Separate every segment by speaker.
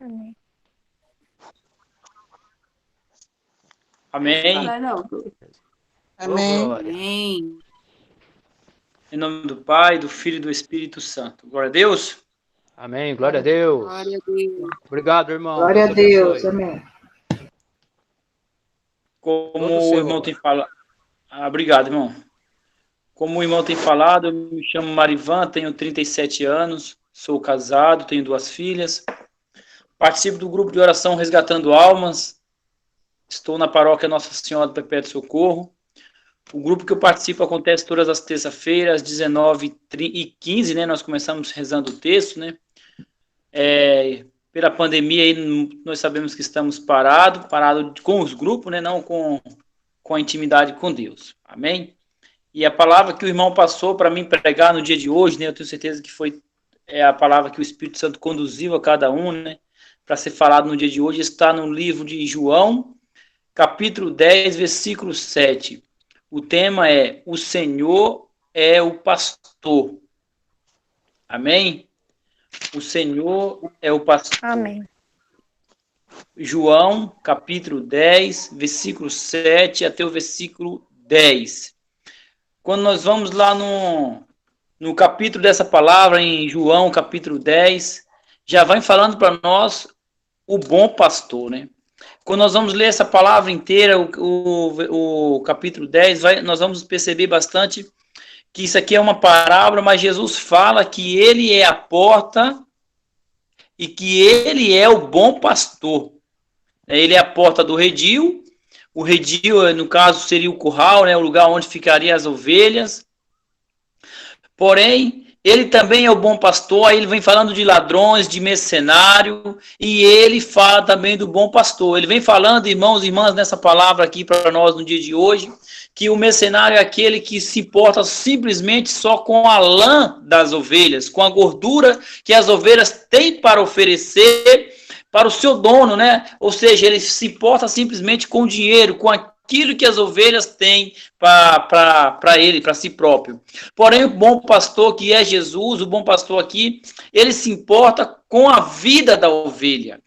Speaker 1: Amém.
Speaker 2: Amém.
Speaker 3: Amém.
Speaker 4: Amém.
Speaker 2: Em nome do Pai, do Filho e do Espírito Santo. Glória a Deus.
Speaker 5: Amém. Glória a Deus.
Speaker 4: Glória a Deus.
Speaker 5: Obrigado, irmão.
Speaker 3: Glória a
Speaker 5: Deus
Speaker 3: Deus.
Speaker 5: abençoe.
Speaker 3: Amém.
Speaker 2: Como
Speaker 5: Todo
Speaker 2: o
Speaker 5: seu,
Speaker 2: irmão tem falado. Obrigado, irmão. Como o irmão tem falado, eu me chamo Marivan, tenho 37 anos, sou casado, tenho 2 filhas. Participo do grupo de oração Resgatando Almas. Estou na paróquia Nossa Senhora do Perpétuo Socorro. O grupo que eu participo acontece todas as terças-feiras, às 19h15, né? Nós começamos rezando o texto, né? Pela pandemia aí, nós sabemos que estamos parado com os grupos, né? Não com a intimidade com Deus. Amém? E a palavra que o irmão passou para mim pregar no dia de hoje, né? Eu tenho certeza que foi a palavra que o Espírito Santo conduziu a cada um, né? Para ser falado no dia de hoje, está no livro de João, capítulo 10, versículo 7. O tema é: o Senhor é o pastor. Amém? O Senhor é o pastor.
Speaker 1: Amém.
Speaker 2: João, capítulo 10, versículo 7 até o versículo 10. Quando nós vamos lá no capítulo dessa palavra, em João, capítulo 10, já vai falando para nós o bom pastor, né? Quando nós vamos ler essa palavra inteira, o capítulo 10, nós vamos perceber bastante que isso aqui é uma parábola, mas Jesus fala que ele é a porta e que ele é o bom pastor. Ele é a porta do redil. O redil, no caso, seria o curral, né, o lugar onde ficariam as ovelhas. Porém, ele também é o bom pastor. Aí ele vem falando de ladrões, de mercenário, e ele fala também do bom pastor. Ele vem falando, irmãos e irmãs, nessa palavra aqui para nós no dia de hoje, que o mercenário é aquele que se importa simplesmente só com a lã das ovelhas, com a gordura que as ovelhas têm para oferecer para o seu dono, né? Ou seja, ele se importa simplesmente com o dinheiro, com aquilo que as ovelhas têm para ele, para si próprio. Porém, o bom pastor, que é Jesus, o bom pastor aqui, ele se importa com a vida da ovelha.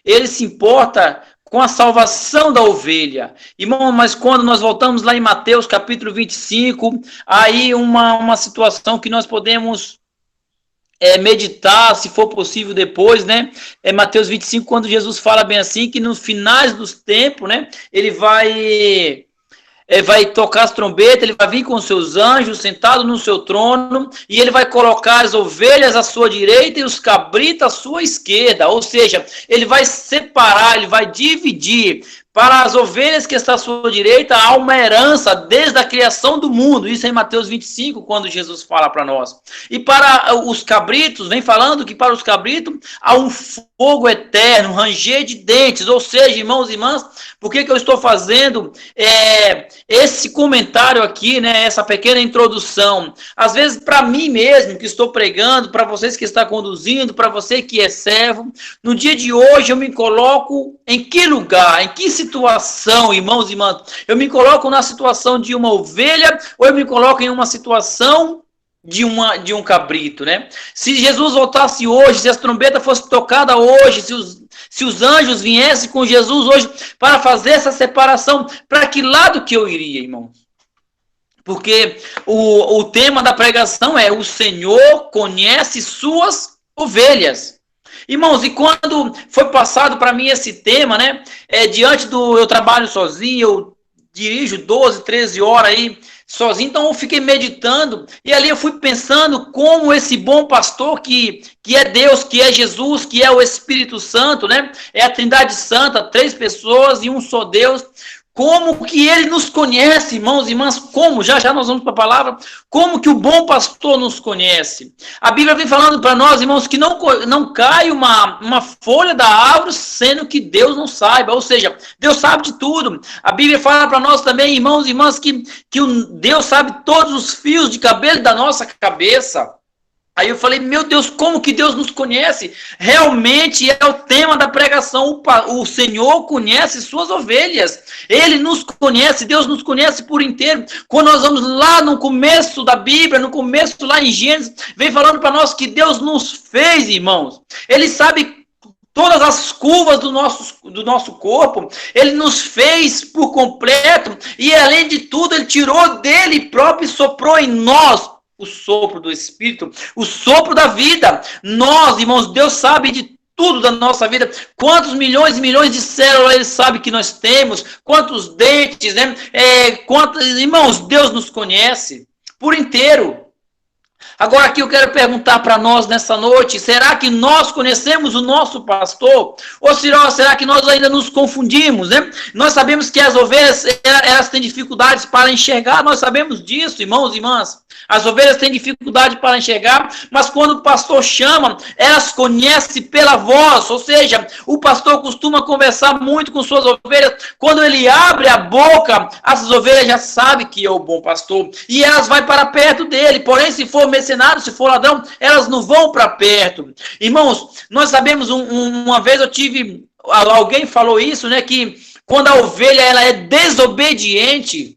Speaker 2: Ele se importa com a salvação da ovelha. Irmão, mas quando nós voltamos lá em Mateus capítulo 25, aí uma situação que nós podemos meditar, se for possível depois, né? É Mateus 25, quando Jesus fala bem assim, que nos finais dos tempos, né? Ele vai tocar as trombetas, ele vai vir com os seus anjos, sentado no seu trono, e ele vai colocar as ovelhas à sua direita e os cabritos à sua esquerda. Ou seja, ele vai separar, ele vai dividir. Para as ovelhas que estão à sua direita, há uma herança desde a criação do mundo. Isso é em Mateus 25, quando Jesus fala para nós. E para os cabritos, vem falando que para os cabritos há um fogo eterno, um ranger de dentes. Ou seja, irmãos e irmãs, por que eu estou fazendo esse comentário aqui, né, essa pequena introdução? Às vezes, para mim mesmo, que estou pregando, para vocês que estão conduzindo, para você que é servo, no dia de hoje eu me coloco em que lugar, em que situação, irmãos e irmãs? Eu me coloco na situação de uma ovelha ou eu me coloco em uma situação de um cabrito, né? Se Jesus voltasse hoje, se as trombetas fossem tocadas hoje, se os anjos viessem com Jesus hoje para fazer essa separação, para que lado que eu iria, irmãos? Porque o tema da pregação é: o Senhor conhece suas ovelhas. Irmãos, e quando foi passado para mim esse tema, né? Eu trabalho sozinho, eu dirijo 12, 13 horas aí sozinho, então eu fiquei meditando, e ali eu fui pensando como esse bom pastor que é Deus, que é Jesus, que é o Espírito Santo, né? É a Trindade Santa, 3 pessoas e um só Deus. Como que ele nos conhece, irmãos e irmãs, como, já nós vamos para a palavra, como que o bom pastor nos conhece. A Bíblia vem falando para nós, irmãos, que não cai uma folha da árvore, sendo que Deus não saiba, ou seja, Deus sabe de tudo. A Bíblia fala para nós também, irmãos e irmãs, que Deus sabe todos os fios de cabelo da nossa cabeça. Aí eu falei, meu Deus, como que Deus nos conhece? Realmente é o tema da pregação. O Senhor conhece suas ovelhas. Ele nos conhece, Deus nos conhece por inteiro. Quando nós vamos lá no começo da Bíblia, no começo lá em Gênesis, vem falando para nós que Deus nos fez, irmãos. Ele sabe todas as curvas do nosso corpo, ele nos fez por completo, e além de tudo, ele tirou dele próprio e soprou em nós o sopro do Espírito, o sopro da vida. Nós, irmãos, Deus sabe de tudo da nossa vida, quantos milhões e milhões de células ele sabe que nós temos, quantos dentes, né? Irmãos, Deus nos conhece por inteiro. Agora aqui eu quero perguntar para nós nessa noite, será que nós conhecemos o nosso pastor? Ou será que nós ainda nos confundimos, né? Nós sabemos que as ovelhas, elas têm dificuldades para enxergar, nós sabemos disso, irmãos e irmãs. As ovelhas têm dificuldade para enxergar, mas quando o pastor chama, elas conhecem pela voz, ou seja, o pastor costuma conversar muito com suas ovelhas. Quando ele abre a boca, as ovelhas já sabem que é o bom pastor, e elas vão para perto dele. Porém, se for mercenário, se for ladrão, elas não vão para perto. Irmãos, nós sabemos, uma vez alguém falou isso, né, que quando a ovelha ela é desobediente,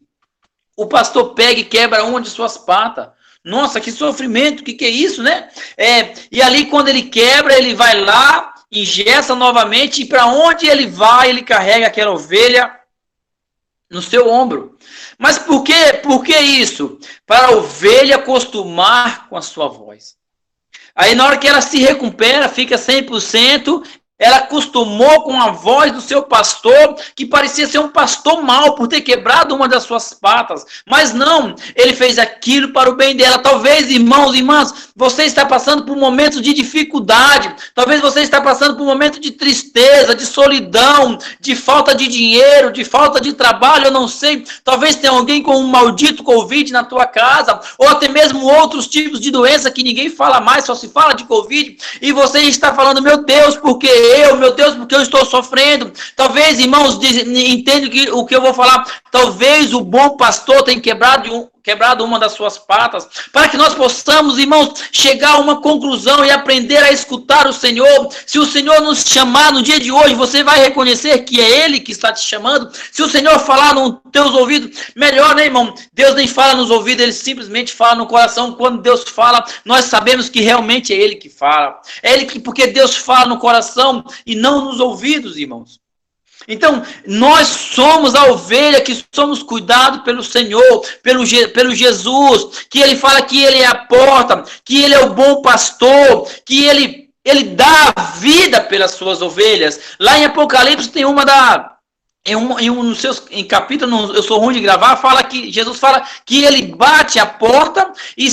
Speaker 2: o pastor pega e quebra uma de suas patas. Nossa, que sofrimento, que é isso, né? E ali, quando ele quebra, ele vai lá, engessa novamente, e para onde ele vai, ele carrega aquela ovelha no seu ombro. Mas por que isso? Para a ovelha acostumar com a sua voz. Aí, na hora que ela se recupera, fica 100%, ela acostumou com a voz do seu pastor, que parecia ser um pastor mau, por ter quebrado uma das suas patas. Mas não, ele fez aquilo para o bem dela. Talvez, irmãos e irmãs, você está passando por momentos de dificuldade. Talvez você está passando por um momento de tristeza, de solidão, de falta de dinheiro, de falta de trabalho, eu não sei. Talvez tenha alguém com um maldito Covid na tua casa, ou até mesmo outros tipos de doença que ninguém fala mais, só se fala de Covid. E você está falando, meu Deus, porque eu estou sofrendo. Talvez, irmãos, entendem o que eu vou falar. Talvez o bom pastor tenha quebrado uma das suas patas, para que nós possamos, irmãos, chegar a uma conclusão e aprender a escutar o Senhor. Se o Senhor nos chamar no dia de hoje, você vai reconhecer que é Ele que está te chamando. Se o Senhor falar nos teus ouvidos, melhor, né, irmão? Deus nem fala nos ouvidos, Ele simplesmente fala no coração. Quando Deus fala, nós sabemos que realmente é Ele que fala. Porque Deus fala no coração e não nos ouvidos, irmãos. Então, nós somos a ovelha que somos cuidados pelo Senhor, pelo Jesus, que Ele fala que Ele é a porta, que Ele é o bom pastor, que Ele dá a vida pelas suas ovelhas. Lá em Apocalipse tem em capítulo, eu sou ruim de gravar, Jesus fala que ele bate a porta, e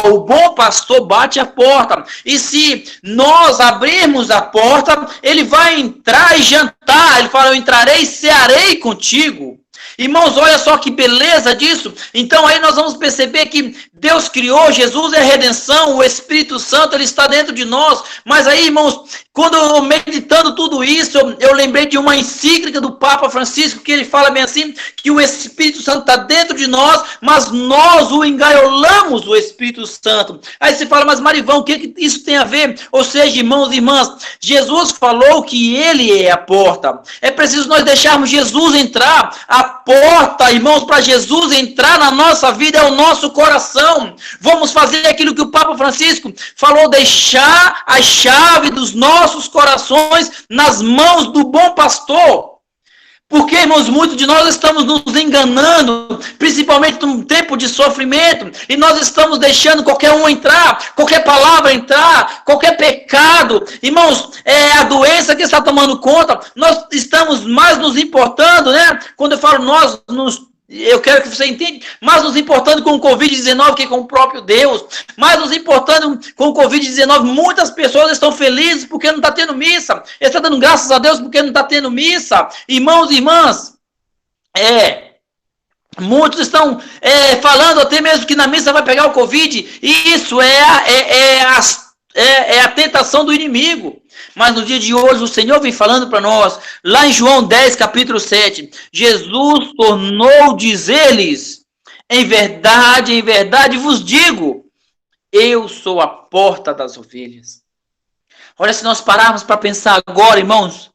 Speaker 2: o bom pastor bate a porta, e se nós abrirmos a porta, ele vai entrar e jantar. Ele fala, eu entrarei e cearei contigo. Irmãos, olha só que beleza disso. Então aí nós vamos perceber que Deus criou, Jesus é a redenção, o Espírito Santo, ele está dentro de nós. Mas aí, irmãos, quando eu meditando tudo isso, eu lembrei de uma encíclica do Papa Francisco, que ele fala bem assim, que o Espírito Santo está dentro de nós, mas nós o engaiolamos, o Espírito Santo. Aí você fala, mas Marivão, o que isso tem a ver? Ou seja, irmãos e irmãs, Jesus falou que ele é a porta. É preciso nós deixarmos Jesus entrar. A porta, irmãos, para Jesus entrar na nossa vida é o nosso coração. Vamos fazer aquilo que o Papa Francisco falou, deixar a chave dos nossos corações nas mãos do bom pastor. Porque, irmãos, muitos de nós estamos nos enganando, principalmente num tempo de sofrimento, e nós estamos deixando qualquer um entrar, qualquer palavra entrar, qualquer pecado. Irmãos, a doença que está tomando conta, nós estamos mais nos importando, né? Quando eu falo eu quero que você entenda, mais nos importando com o Covid-19 que com o próprio Deus, mais nos importando com o Covid-19, muitas pessoas estão felizes porque não está tendo missa, eles estão dando graças a Deus porque não está tendo missa, irmãos e irmãs, muitos estão falando até mesmo que na missa vai pegar o Covid, e isso é a tentação do inimigo. Mas no dia de hoje o Senhor vem falando para nós, lá em João 10, capítulo 7, Jesus tornou dizer-lhes, em verdade vos digo, eu sou a porta das ovelhas. Olha, se nós pararmos para pensar agora, irmãos,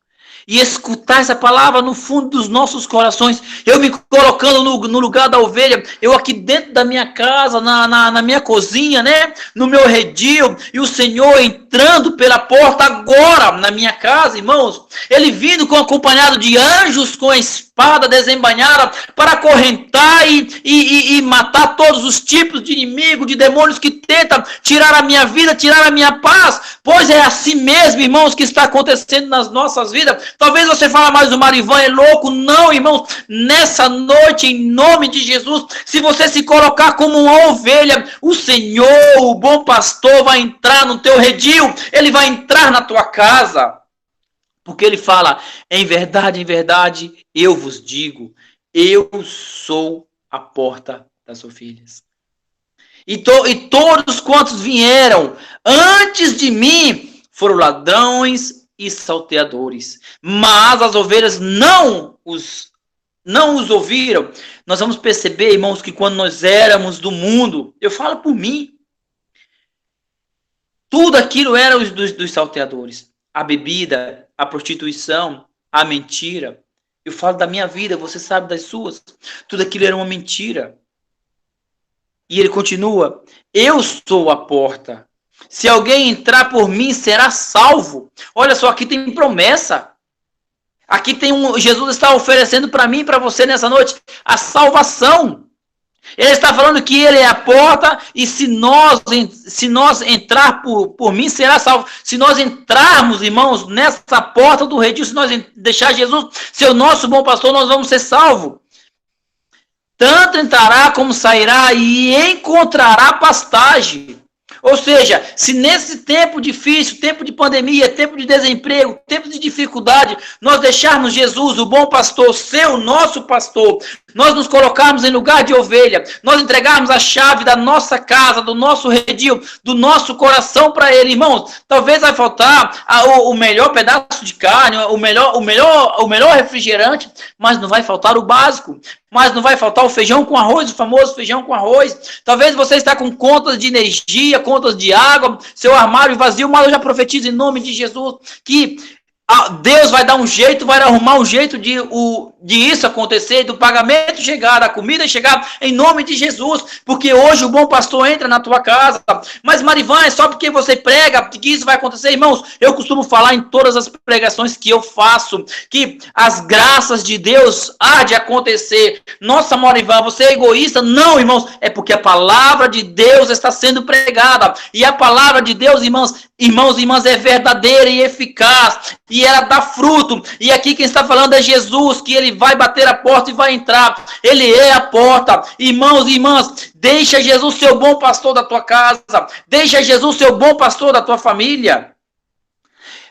Speaker 2: e escutar essa palavra no fundo dos nossos corações. Eu me colocando no lugar da ovelha, eu aqui dentro da minha casa, na minha cozinha, né? No meu redil, e o Senhor entrando pela porta agora na minha casa, irmãos. Ele vindo acompanhado de anjos com a espada desembainhada para acorrentar e matar todos os tipos de inimigos, de demônios que tentam tirar a minha vida, tirar a minha paz. Pois é assim mesmo, irmãos, que está acontecendo nas nossas vidas. Talvez você fale, mas o Marivan é louco. Não, irmãos, nessa noite, em nome de Jesus, se você se colocar como uma ovelha, o Senhor, o bom pastor, vai entrar no teu redil, ele vai entrar na tua casa. Porque ele fala, em verdade, eu vos digo, eu sou a porta das ovelhas. E todos quantos vieram antes de mim foram ladrões e salteadores. Mas as ovelhas não os ouviram. Nós vamos perceber, irmãos, que quando nós éramos do mundo, eu falo por mim, tudo aquilo era dos salteadores. A bebida, a prostituição, a mentira. Eu falo da minha vida, você sabe das suas. Tudo aquilo era uma mentira. E ele continua, eu sou a porta. Se alguém entrar por mim, será salvo. Olha só, aqui tem promessa. Aqui tem Jesus está oferecendo para mim e para você nessa noite a salvação. Ele está falando que ele é a porta e se nós entrar por mim, será salvo. Se nós entrarmos, irmãos, nessa porta do redil, se nós deixar Jesus ser o nosso bom pastor, nós vamos ser salvos. Tanto entrará como sairá e encontrará pastagem. Ou seja, se nesse tempo difícil, tempo de pandemia, tempo de desemprego, tempo de dificuldade, nós deixarmos Jesus, o bom pastor, ser o nosso pastor, nós nos colocarmos em lugar de ovelha, nós entregarmos a chave da nossa casa, do nosso redil, do nosso coração para ele, irmãos, talvez vai faltar o melhor pedaço de carne, o melhor refrigerante, mas não vai faltar o básico. Mas não vai faltar o feijão com arroz, o famoso feijão com arroz. Talvez você está com contas de energia, contas de água, seu armário vazio, mas eu já profetizo em nome de Jesus que Deus vai dar um jeito, vai arrumar um jeito de isso acontecer, do pagamento chegar, da comida chegar, em nome de Jesus, porque hoje o bom pastor entra na tua casa. Mas Marivan, é só porque você prega que isso vai acontecer, irmãos? Eu costumo falar em todas as pregações que eu faço, que as graças de Deus há de acontecer. Nossa, Marivan, você é egoísta? Não, irmãos, é porque a palavra de Deus está sendo pregada, e a palavra de Deus, irmãos, é verdadeira e eficaz, e ela dá fruto. E aqui quem está falando é Jesus, que ele vai bater a porta e vai entrar. Ele é a porta. Irmãos e irmãs, deixa Jesus ser o bom pastor da tua casa. Deixa Jesus ser o bom pastor da tua família,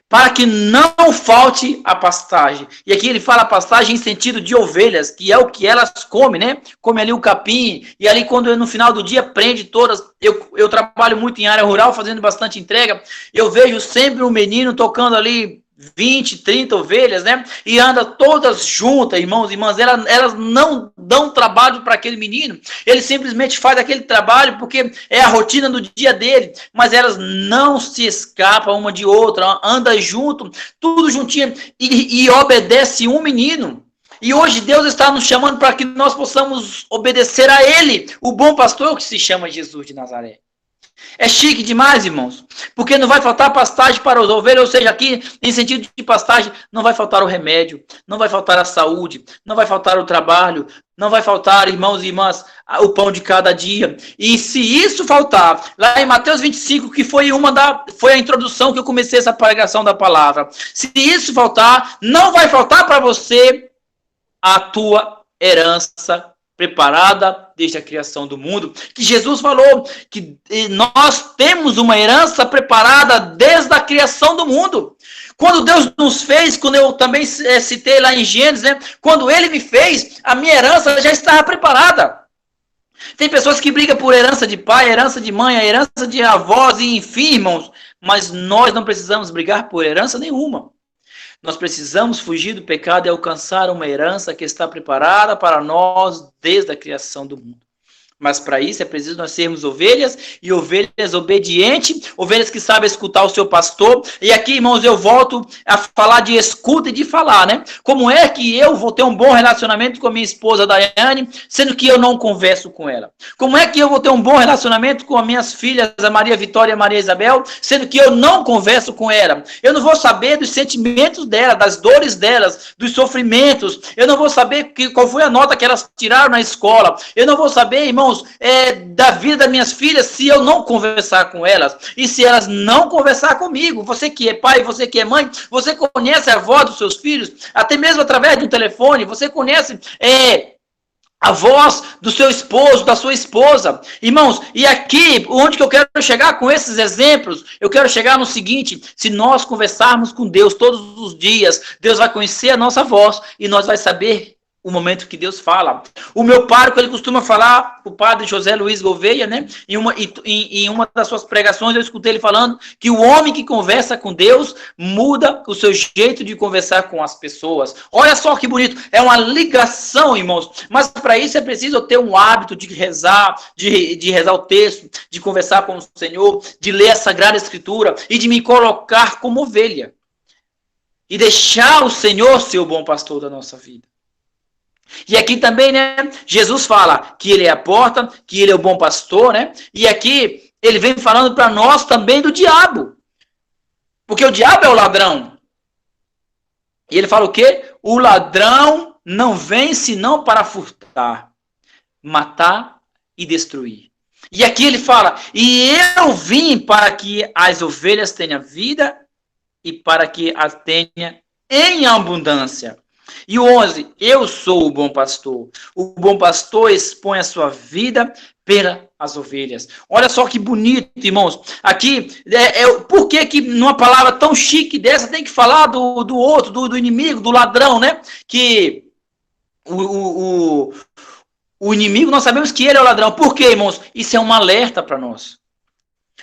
Speaker 2: para que não falte a pastagem. E aqui ele fala pastagem em sentido de ovelhas, que é o que elas comem, né? Come ali o capim, e ali quando no final do dia prende todas. Eu trabalho muito em área rural, fazendo bastante entrega. Eu vejo sempre um menino tocando ali 20, 30 ovelhas, né? E anda todas juntas, irmãos e irmãs. Elas não dão trabalho para aquele menino. Ele simplesmente faz aquele trabalho porque é a rotina do dia dele. Mas elas não se escapam uma de outra. Anda junto, tudo juntinho. E obedece um menino. E hoje Deus está nos chamando para que nós possamos obedecer a Ele, o bom pastor que se chama Jesus de Nazaré. É chique demais, irmãos, porque não vai faltar pastagem para os ovelhas, ou seja, aqui, em sentido de pastagem, não vai faltar o remédio, não vai faltar a saúde, não vai faltar o trabalho, não vai faltar, irmãos e irmãs, o pão de cada dia. E se isso faltar, lá em Mateus 25, que foi a introdução que eu comecei essa pregação da palavra, se isso faltar, não vai faltar para você a tua herança preparada desde a criação do mundo, que Jesus falou que nós temos uma herança preparada desde a criação do mundo. Quando Deus nos fez, quando eu também citei lá em Gênesis, né? Quando Ele me fez, a minha herança já estava preparada. Tem pessoas que brigam por herança de pai, herança de mãe, herança de avós, e enfim, irmãos, mas nós não precisamos brigar por herança nenhuma. Nós precisamos fugir do pecado e alcançar uma herança que está preparada para nós desde a criação do mundo. Mas para isso é preciso nós sermos ovelhas e ovelhas obedientes, ovelhas que sabem escutar o seu pastor. E aqui, irmãos, eu volto a falar de escuta e de falar, né? Como é que eu vou ter um bom relacionamento com a minha esposa Daiane, sendo que eu não converso com ela? Como é que eu vou ter um bom relacionamento com as minhas filhas, a Maria Vitória e a Maria Isabel, sendo que eu não converso com ela? Eu não vou saber dos sentimentos dela, das dores delas, dos sofrimentos. Eu não vou saber qual foi a nota que elas tiraram na escola. Eu não vou saber, irmãos, da vida das minhas filhas se eu não conversar com elas. E se elas não conversar comigo, você que é pai, você que é mãe, você conhece a voz dos seus filhos, até mesmo através de um telefone, você conhece a voz do seu esposo, da sua esposa. Irmãos, e aqui, onde que eu quero chegar com esses exemplos? Eu quero chegar no seguinte: se nós conversarmos com Deus todos os dias, Deus vai conhecer a nossa voz e nós vai saber o momento que Deus fala. O meu pároco, ele costuma falar, o padre José Luiz Gouveia, né? Em uma das suas pregações, eu escutei ele falando que o homem que conversa com Deus muda o seu jeito de conversar com as pessoas. Olha só que bonito, é uma ligação, irmãos. Mas para isso é preciso eu ter um hábito de rezar, de rezar o texto, de conversar com o Senhor, de ler a Sagrada Escritura e de me colocar como ovelha. E deixar o Senhor ser o bom pastor da nossa vida. E aqui também, né, Jesus fala que ele é a porta, que ele é o bom pastor, né? E aqui ele vem falando para nós também do diabo. Porque o diabo é o ladrão. E ele fala o quê? O ladrão não vem senão para furtar, matar e destruir. E aqui ele fala: e eu vim para que as ovelhas tenham vida e para que as tenha em abundância. E o 11, eu sou o bom pastor. O bom pastor expõe a sua vida pelas ovelhas. Olha só que bonito, irmãos. Aqui, por que numa palavra tão chique dessa tem que falar do outro, do inimigo, do ladrão, né? Que o inimigo, nós sabemos que ele é o ladrão. Por quê, irmãos? Isso é um alerta para nós.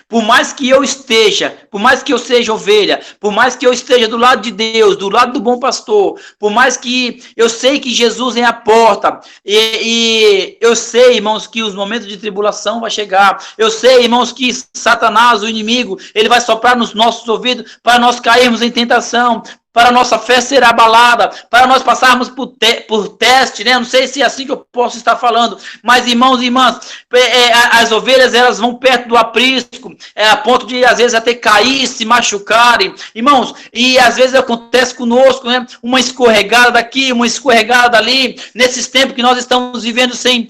Speaker 2: Por mais que eu esteja, por mais que eu seja ovelha, por mais que eu esteja do lado de Deus, do lado do bom pastor, por mais que eu sei que Jesus é a porta, e eu sei, irmãos, que os momentos de tribulação vão chegar, eu sei, irmãos, que Satanás, o inimigo, ele vai soprar nos nossos ouvidos para nós cairmos em tentação, para a nossa fé ser abalada, para nós passarmos por teste, né? Não sei se é assim que eu posso estar falando, mas irmãos e irmãs, as ovelhas, elas vão perto do aprisco, a ponto de às vezes até cair, se machucarem, irmãos, e às vezes acontece conosco, né? Uma escorregada daqui, uma escorregada dali, nesses tempos que nós estamos vivendo sem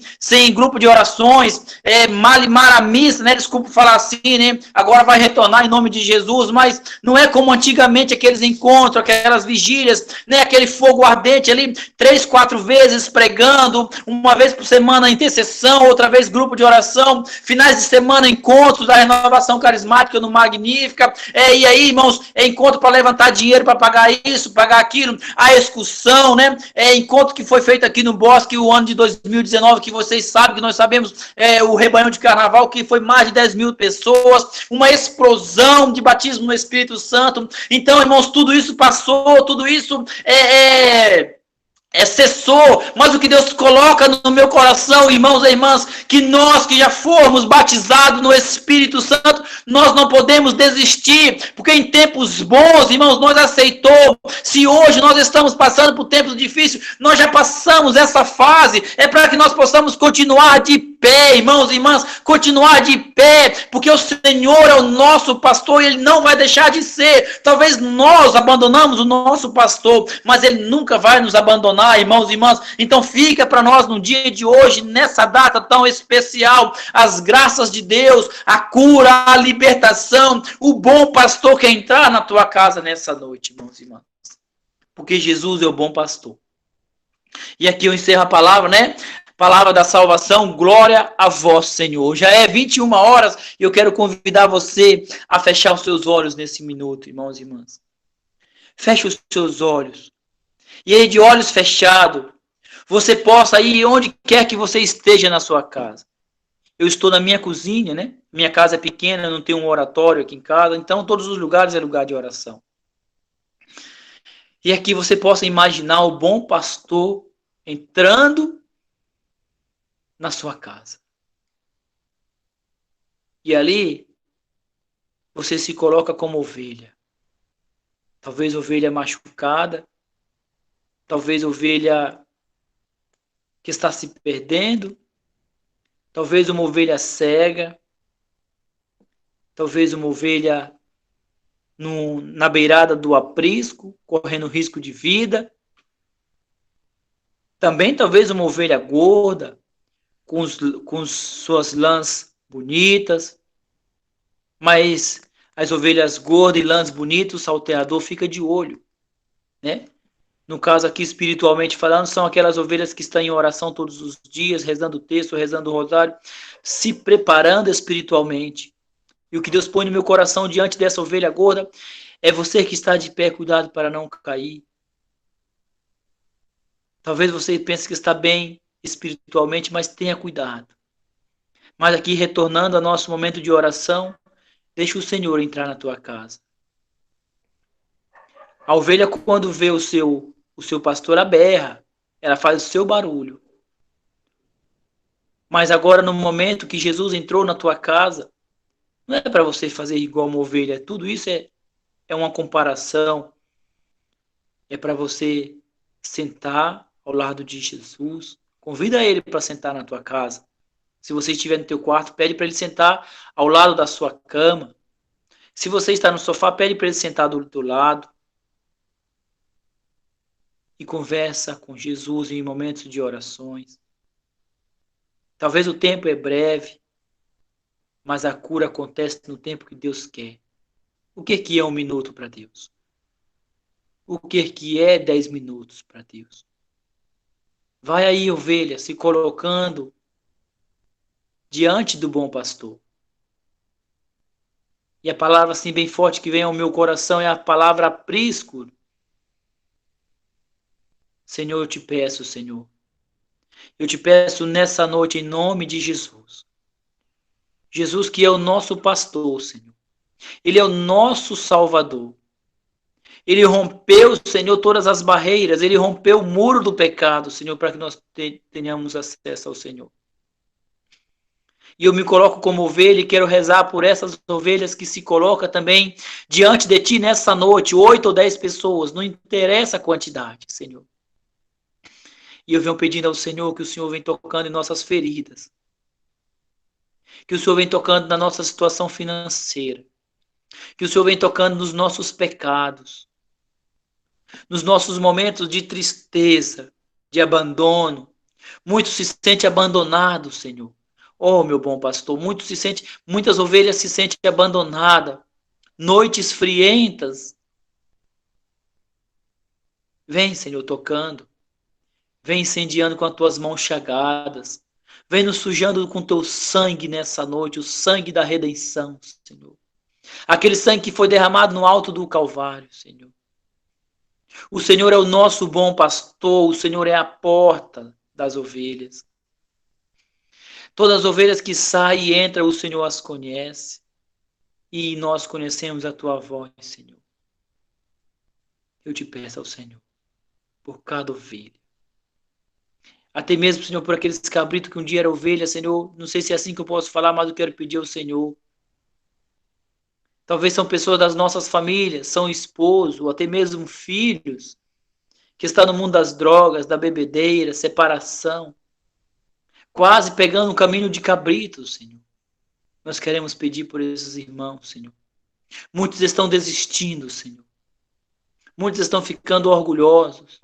Speaker 2: grupo de orações, malimar a missa, né? Desculpa falar assim, né? Agora vai retornar em nome de Jesus, mas não é como antigamente aqueles encontros, aquelas vigílias, né, aquele fogo ardente ali, 3, 4 vezes pregando, uma vez por semana intercessão, outra vez grupo de oração, finais de semana encontros da renovação carismática no Magnífica, e aí, irmãos, encontro para levantar dinheiro para pagar isso, pagar aquilo, a excursão, né, encontro que foi feito aqui no Bosque o ano de 2019, que vocês sabem, que nós sabemos, o rebanho de carnaval, que foi mais de 10 mil pessoas, uma explosão de batismo no Espírito Santo. Então, irmãos, tudo isso passou, tudo isso cessou, mas o que Deus coloca no meu coração, irmãos e irmãs, que nós que já fomos batizados no Espírito Santo, nós não podemos desistir, porque em tempos bons, irmãos, nós aceitamos. Se hoje nós estamos passando por tempos difíceis, nós já passamos essa fase, é para que nós possamos continuar de pé, irmãos e irmãs, continuar de pé, porque o Senhor é o nosso pastor e Ele não vai deixar de ser. Talvez nós abandonamos o nosso pastor, mas Ele nunca vai nos abandonar, irmãos e irmãs. Então fica para nós no dia de hoje, nessa data tão especial, as graças de Deus, a cura, a libertação, o bom pastor que entrar na tua casa nessa noite, irmãos e irmãs. Porque Jesus é o bom pastor. E aqui eu encerro a palavra, né? Palavra da salvação, glória a vós, Senhor. Já é 21 horas e eu quero convidar você a fechar os seus olhos nesse minuto, irmãos e irmãs. Feche os seus olhos. E aí, de olhos fechados, você possa ir onde quer que você esteja na sua casa. Eu estou na minha cozinha, né? Minha casa é pequena, não tem um oratório aqui em casa, então todos os lugares é lugar de oração. E aqui você possa imaginar o bom pastor entrando na sua casa. E ali você se coloca como ovelha. Talvez ovelha machucada, talvez ovelha que está se perdendo, talvez uma ovelha cega, talvez uma ovelha na beirada do aprisco, correndo risco de vida. Também talvez uma ovelha gorda, com suas lãs bonitas, mas as ovelhas gordas e lãs bonitas, o salteador fica de olho, né? No caso aqui, espiritualmente falando, são aquelas ovelhas que estão em oração todos os dias, rezando o texto, rezando o rosário, se preparando espiritualmente. E o que Deus põe no meu coração diante dessa ovelha gorda é você que está de pé, cuidado para não cair. Talvez você pense que está bem espiritualmente, mas tenha cuidado. Mas aqui, retornando ao nosso momento de oração, deixa o Senhor entrar na tua casa. A ovelha, quando vê o seu pastor, a berra, ela faz o seu barulho. Mas agora, no momento que Jesus entrou na tua casa, não é para você fazer igual uma ovelha. Tudo isso é uma comparação. É para você sentar ao lado de Jesus. Convida ele para sentar na tua casa. Se você estiver no teu quarto, pede para ele sentar ao lado da sua cama. Se você está no sofá, pede para ele sentar do teu lado. E conversa com Jesus em momentos de orações. Talvez o tempo é breve, mas a cura acontece no tempo que Deus quer. O que é 1 minuto para Deus? O que é 10 minutos para Deus? Vai aí, ovelha, se colocando diante do bom pastor. E a palavra assim bem forte que vem ao meu coração é a palavra aprisco. Senhor, eu te peço, Senhor. Eu te peço nessa noite em nome de Jesus. Jesus que é o nosso pastor, Senhor. Ele é o nosso Salvador. Ele rompeu, Senhor, todas as barreiras. Ele rompeu o muro do pecado, Senhor, para que nós tenhamos acesso ao Senhor. E eu me coloco como ovelha e quero rezar por essas ovelhas que se colocam também diante de Ti nessa noite, 8 ou 10 pessoas, não interessa a quantidade, Senhor. E eu venho pedindo ao Senhor que o Senhor venha tocando em nossas feridas, que o Senhor venha tocando na nossa situação financeira, que o Senhor venha tocando nos nossos pecados, nos nossos momentos de tristeza, de abandono. Muitos se sentem abandonados, Senhor. Oh, meu bom pastor, muitas ovelhas se sentem abandonadas, noites frientas. Vem, Senhor, tocando. Vem incendiando com as tuas mãos chagadas. Vem nos sujando com teu sangue nessa noite, o sangue da redenção, Senhor. Aquele sangue que foi derramado no alto do Calvário, Senhor. O Senhor é o nosso bom pastor, o Senhor é a porta das ovelhas. Todas as ovelhas que saem e entram, o Senhor as conhece. E nós conhecemos a tua voz, Senhor. Eu te peço ao Senhor, por cada ovelha. Até mesmo, Senhor, por aqueles cabritos que um dia eram ovelha, Senhor. Não sei se é assim que eu posso falar, mas eu quero pedir ao Senhor. Talvez são pessoas das nossas famílias, são esposos, ou até mesmo filhos, que estão no mundo das drogas, da bebedeira, separação. Quase pegando um caminho de cabritos, Senhor. Nós queremos pedir por esses irmãos, Senhor. Muitos estão desistindo, Senhor. Muitos estão ficando orgulhosos.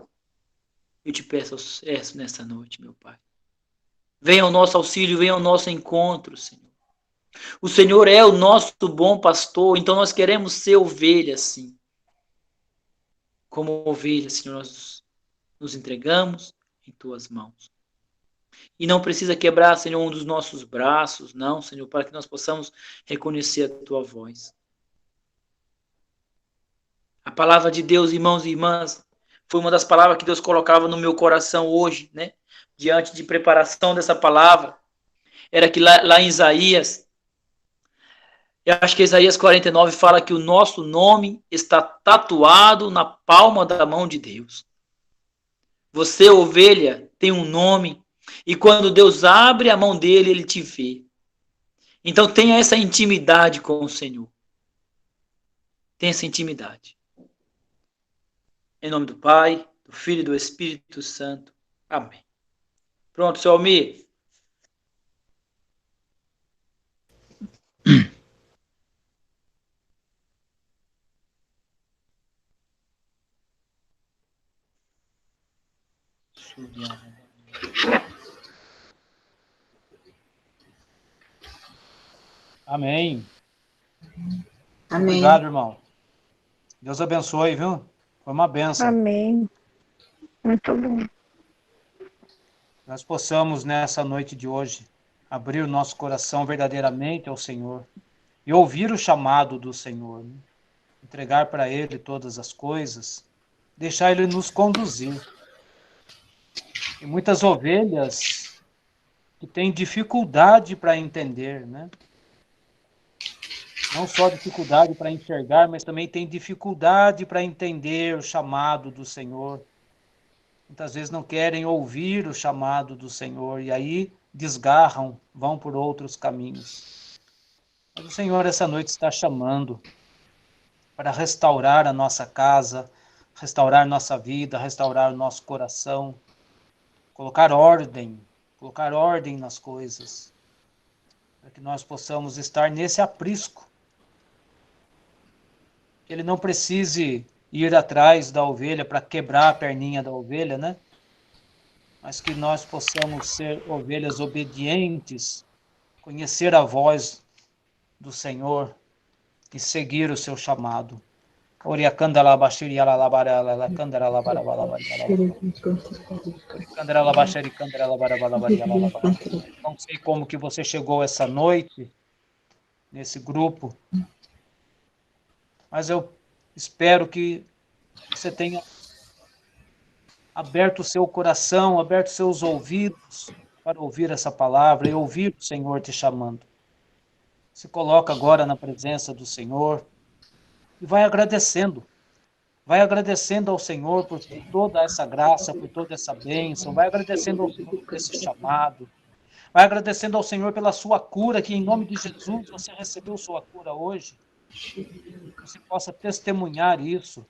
Speaker 2: Eu te peço nessa noite, meu Pai. Venha ao nosso auxílio, venha ao nosso encontro, Senhor. O Senhor é o nosso bom pastor, então nós queremos ser ovelhas, sim. Como ovelhas, Senhor, nós nos entregamos em tuas mãos. E não precisa quebrar, Senhor, um dos nossos braços, não, Senhor, para que nós possamos reconhecer a tua voz. A palavra de Deus, irmãos e irmãs, foi uma das palavras que Deus colocava no meu coração hoje, né? Diante de preparação dessa palavra. Era que lá em Isaías, eu acho que Isaías 49 fala que o nosso nome está tatuado na palma da mão de Deus. Você, ovelha, tem um nome, e quando Deus abre a mão dele, ele te vê. Então tenha essa intimidade com o Senhor. Tenha essa intimidade. Em nome do Pai, do Filho e do Espírito Santo. Amém. Pronto, seu Almir.
Speaker 1: Amém.
Speaker 3: Amém.
Speaker 1: Obrigado, irmão. Deus abençoe, viu? Foi uma bênção.
Speaker 4: Amém. Muito bom.
Speaker 1: Nós possamos, nessa noite de hoje, abrir o nosso coração verdadeiramente ao Senhor e ouvir o chamado do Senhor, né? Entregar para Ele todas as coisas, deixar Ele nos conduzir. Tem muitas ovelhas que têm dificuldade para entender, né? Não só dificuldade para enxergar, mas também tem dificuldade para entender o chamado do Senhor. Muitas vezes não querem ouvir o chamado do Senhor e aí desgarram, vão por outros caminhos. Mas o Senhor essa noite está chamando para restaurar a nossa casa, restaurar nossa vida, restaurar o nosso coração, colocar ordem nas coisas, para que nós possamos estar nesse aprisco. Que ele não precise ir atrás da ovelha para quebrar a perninha da ovelha, né? Mas que nós possamos ser ovelhas obedientes, conhecer a voz do Senhor e seguir o seu chamado. Não sei como que você chegou essa noite nesse grupo, mas eu espero que você tenha aberto o seu coração, aberto seus ouvidos para ouvir essa palavra e ouvir o Senhor te chamando. Se coloca agora na presença do Senhor e vai agradecendo ao Senhor por toda essa graça, por toda essa bênção, vai agradecendo ao Senhor por esse chamado, vai agradecendo ao Senhor pela sua cura, que em nome de Jesus você recebeu sua cura hoje. Que você possa testemunhar isso.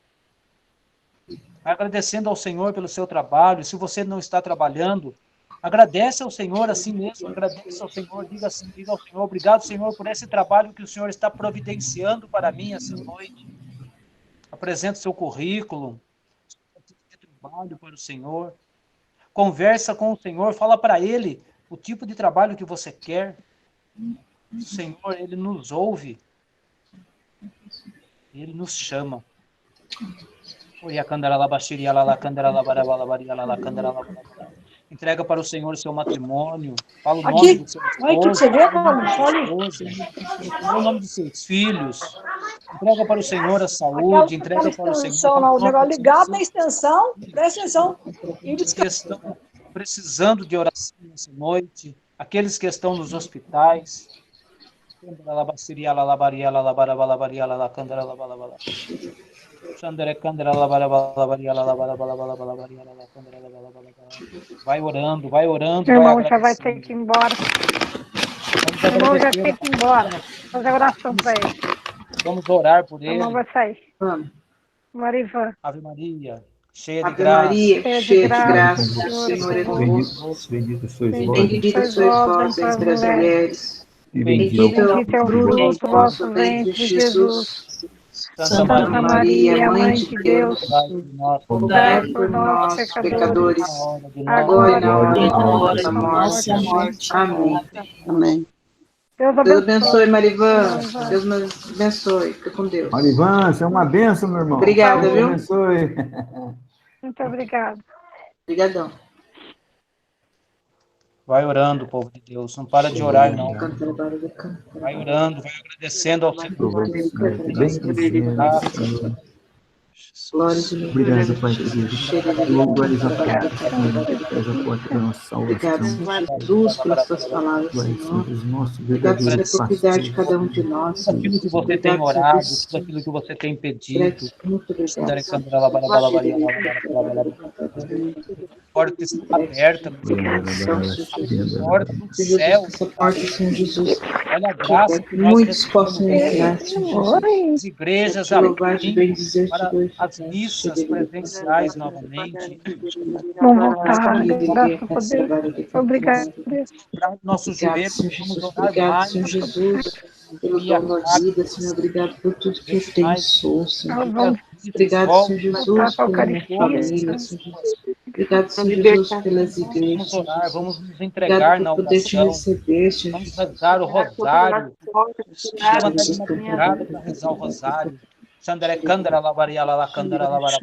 Speaker 1: Vai agradecendo ao Senhor pelo seu trabalho. Se você não está trabalhando, agradece ao Senhor assim mesmo, agradece ao Senhor, diga ao Senhor, obrigado, Senhor, por esse trabalho que o Senhor está providenciando para mim essa noite. Apresenta o seu currículo, seu trabalho para o Senhor. Conversa com o Senhor, fala para Ele o tipo de trabalho que você quer. O Senhor, Ele nos ouve. Ele nos chama. Entrega para o Senhor o seu matrimônio. Fala o nome do seu esposo. Fala o nome dos seus filhos. Entrega para o Senhor a saúde. Entrega para o Senhor.
Speaker 4: O negócio ligado na extensão. Presta atenção.
Speaker 1: Aqueles que estão precisando de oração nessa noite. Aqueles que estão nos hospitais. Vai orando, vai orando.
Speaker 4: O irmão já vai ter que ir embora. O irmão já tem que ir embora. Fazer oração para ele.
Speaker 1: Vamos orar por
Speaker 4: O
Speaker 1: ele.
Speaker 4: irmão vai sair.
Speaker 3: Vamos.
Speaker 4: Marivan.
Speaker 1: Ave Maria, cheia de
Speaker 3: Ave
Speaker 1: graça.
Speaker 3: Maria, cheia de graça,
Speaker 4: Senhor
Speaker 3: o Senhor é convosco.
Speaker 6: Bendita sois vós,
Speaker 3: Bendita sois vós entre as mulheres.
Speaker 6: e
Speaker 3: Bendito é
Speaker 4: Bendito é
Speaker 3: o fruto do vosso ventre, Jesus. Santa Maria, Mãe de Deus, rogai por nós, pecadores, agora e na hora da nossa morte. Amém.
Speaker 4: Amém.
Speaker 3: Deus abençoe, Marivan. Deus nos abençoe. Fica com Deus.
Speaker 6: Marivan, você é uma bênção, meu irmão.
Speaker 3: Obrigada,
Speaker 6: Deus
Speaker 3: viu?
Speaker 6: abençoe.
Speaker 4: Muito obrigada.
Speaker 3: Obrigadão.
Speaker 1: Vai orando, povo de Deus. Não para de orar, não. Vai orando, vai agradecendo ao Senhor.
Speaker 3: Glórias e
Speaker 6: Obrigado,
Speaker 3: louvores
Speaker 6: Pai
Speaker 3: a Jesus.
Speaker 6: querido. Glórias a Pai, a porta da nossa
Speaker 3: Obrigado,
Speaker 6: salvação.
Speaker 3: Senhor Jesus, pelas tuas palavras,
Speaker 6: Glória
Speaker 3: Senhor.
Speaker 6: seja o nosso
Speaker 3: Obrigado, Senhor,
Speaker 6: verdadeiro
Speaker 3: por cuidar de
Speaker 6: pastor.
Speaker 3: cada um de nós.
Speaker 1: Tudo aquilo que você tem
Speaker 3: Obrigado, Senhor,
Speaker 1: orado,
Speaker 3: por
Speaker 1: tudo aquilo que você tem pedido.
Speaker 3: Gratidão, muito obrigado, Senhor.
Speaker 1: A porta está aberta, porta do
Speaker 3: Jesus,
Speaker 1: céu.
Speaker 3: que essa porta, Senhor Jesus,
Speaker 1: Olha a graça que nós
Speaker 3: muitos possam
Speaker 1: recebemos.
Speaker 3: entrar, Senhor Jesus.
Speaker 1: As igrejas
Speaker 3: Te louvar, te
Speaker 1: abrindo
Speaker 3: bendizer, te
Speaker 1: para
Speaker 3: glorificar.
Speaker 1: as missas presenciais novamente.
Speaker 4: Vamos voltar. Graças a Deus. Obrigado, Deus.
Speaker 1: Para nossos
Speaker 3: Obrigado,
Speaker 1: joelhos,
Speaker 3: Senhor
Speaker 1: vamos
Speaker 3: Jesus.
Speaker 1: orar
Speaker 3: Obrigado,
Speaker 1: mais.
Speaker 3: Senhor Jesus, pelo
Speaker 1: E a
Speaker 3: dom da vida, Senhor. Obrigado por tudo que eu tenho, sou, Senhor.
Speaker 4: Nós vamos
Speaker 3: Obrigado, Senhor Jesus,
Speaker 4: voltar
Speaker 3: pela
Speaker 4: com a
Speaker 3: minha família, Senhor Jesus. Obrigado, Senhor Jesus, pelas igrejas,
Speaker 1: Vamos
Speaker 3: Senhor
Speaker 1: orar,
Speaker 3: Jesus.
Speaker 1: vamos nos
Speaker 3: Obrigado
Speaker 1: entregar na
Speaker 3: por poder te
Speaker 1: oração.
Speaker 3: receber, Senhor
Speaker 1: Vamos
Speaker 3: Jesus.
Speaker 1: rezar o rosário. Levanta de
Speaker 3: Jesus, por
Speaker 1: madrugada para rezar o rosário. Xandere Candara Lavariala Lacandara Lavara